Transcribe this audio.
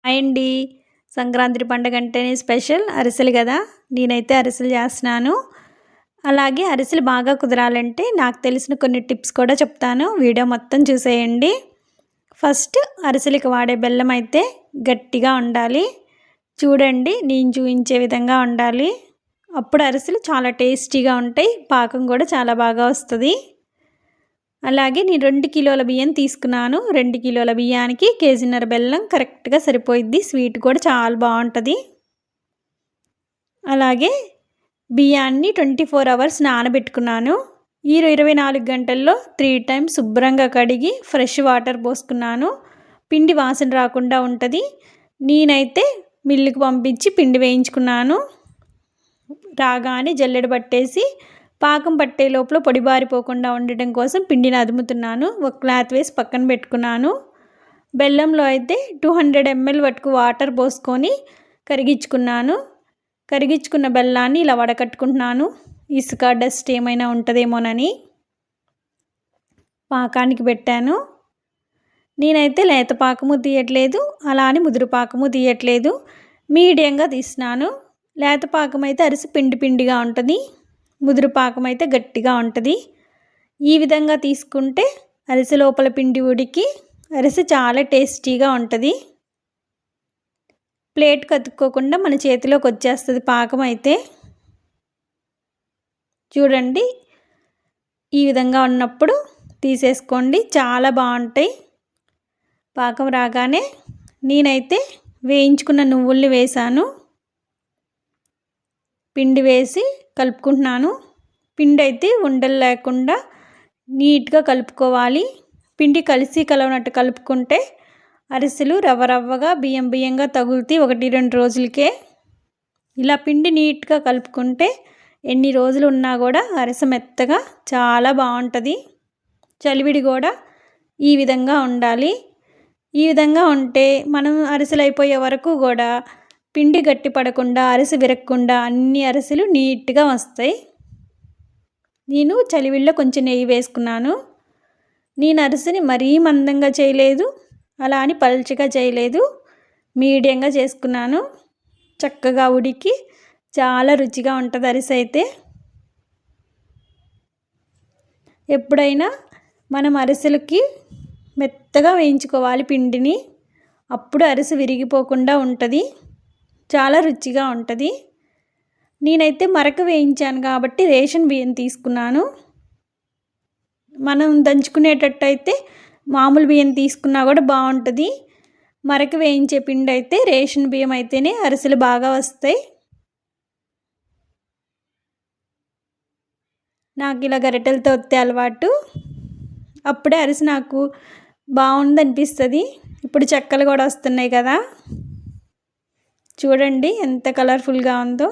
Hi అండి. సంక్రాంతి పండుగ అంటేనే స్పెషల్ అరిసెలు కదా. నేనైతే అరిసెలు చేస్తున్నాను. అలాగే అరిసెలు బాగా కుదరాలంటే నాకు తెలిసిన కొన్ని టిప్స్ కూడా చెప్తాను. వీడియో మొత్తం చూసేయండి. ఫస్ట్ అరిసెలకి వాడే బెల్లం అయితే గట్టిగా ఉండాలి. చూడండి, నేను చూపించే విధంగా ఉండాలి. అప్పుడు అరిసెలు చాలా టేస్టీగా ఉంటాయి. పాకం కూడా చాలా బాగా వస్తుంది. అలాగే నేను 2 కిలోల బియ్యం తీసుకున్నాను. 2 కిలోల బియ్యానికి కేజీన్నర బెల్లం కరెక్ట్గా సరిపోయిద్ది. స్వీట్ కూడా చాలా బాగుంటుంది. అలాగే బియ్యాన్ని 24 అవర్స్ నానబెట్టుకున్నాను. ఈ 24 గంటల్లో 3 టైమ్స్ శుభ్రంగా కడిగి ఫ్రెష్ వాటర్ పోసుకున్నాను. పిండి వాసన రాకుండా ఉంటుంది. నేనైతే మిల్లుకి పంపించి పిండి వేయించుకున్నాను. రాగానే జల్లెడ పట్టేసి పాకం పట్టే లోపల పొడిబారిపోకుండా ఉండటం కోసం పిండిని అదుముతున్నాను. ఒక క్లాత్ వేసి పక్కన పెట్టుకున్నాను. బెల్లంలో అయితే 200 ml వరకు వాటర్ పోసుకొని కరిగించుకున్నాను. కరిగించుకున్న బెల్లాన్ని ఇలా వడకట్టుకుంటున్నాను. ఇసుక డస్ట్ ఏమైనా ఉంటుందేమోనని పాకానికి పెట్టాను. నేనైతే లేత పాకము తీయట్లేదు, అలా అని ముదురు పాకము తీయట్లేదు, మీడియంగా తీసినాను. లేత పాకం అయితే అరిసి పిండి పిండిగా ఉంటుంది. ముదురు పాకం అయితే గట్టిగా ఉంటుంది. ఈ విధంగా తీసుకుంటే అరిసె లోపల పిండి ఉడికి అరిసె చాలా టేస్టీగా ఉంటుంది. ప్లేట్ కతుక్కోకుండా మన చేతిలోకి వచ్చేస్తుంది పాకం అయితే. చూడండి, ఈ విధంగా ఉన్నప్పుడు తీసేసుకోండి, చాలా బాగుంటాయి. పాకం రాగానే నేనైతే వేయించుకున్న నువ్వుల్ని వేసాను. పిండి వేసి కలుపుకుంటున్నాను. పిండి అయితే ఉండలు లేకుండా నీట్గా కలుపుకోవాలి. పిండి కలిసి కలవనట్టు కలుపుకుంటే అరిసెలు రవ్వ రవ్వగా బియ్యం బియ్యంగా తగులుతాయి 1-2 రోజులకే. ఇలా పిండి నీట్గా కలుపుకుంటే ఎన్ని రోజులు ఉన్నా కూడా అరిసె మెత్తగా చాలా బాగుంటుంది. చలివిడి కూడా ఈ విధంగా ఉండాలి. ఈ విధంగా ఉంటే మనం అరిసెలు అయిపోయే వరకు కూడా పిండి గట్టి పడకుండా అరిసె విరగకుండా అన్ని అరిసెలు నీట్గా వస్తాయి. నేను చలివిడిలో కొంచెం నెయ్యి వేసుకున్నాను. నేను అరిసెని మరీ మందంగా చేయలేదు, అలా అని పల్చగా చేయలేదు, మీడియంగా చేసుకున్నాను. చక్కగా ఉడికి చాలా రుచిగా ఉంటుంది అరిసె అయితే. ఎప్పుడైనా మనం అరిసెలకి మెత్తగా వేయించుకోవాలి పిండిని, అప్పుడు అరిసె విరిగిపోకుండా ఉంటుంది, చాలా రుచిగా ఉంటుంది. నేనైతే మరక వేయించాను కాబట్టి రేషన్ బియ్యం తీసుకున్నాను. మనం దంచుకునేటట్టు అయితే మామూలు బియ్యం తీసుకున్నా కూడా బాగుంటుంది. మరక వేయించే పిండి అయితే రేషన్ బియ్యం అయితేనే అరిసెలు బాగా వస్తాయి. నాకు ఇలా గరిటెలతో ఒత్తే అలవాటు. అప్పుడే అరిసె నాకు బాగుంది అనిపిస్తుంది. ఇప్పుడు చెక్కలు కూడా వస్తున్నాయి కదా. చూడండి ఎంత కలర్ఫుల్గా ఉందో.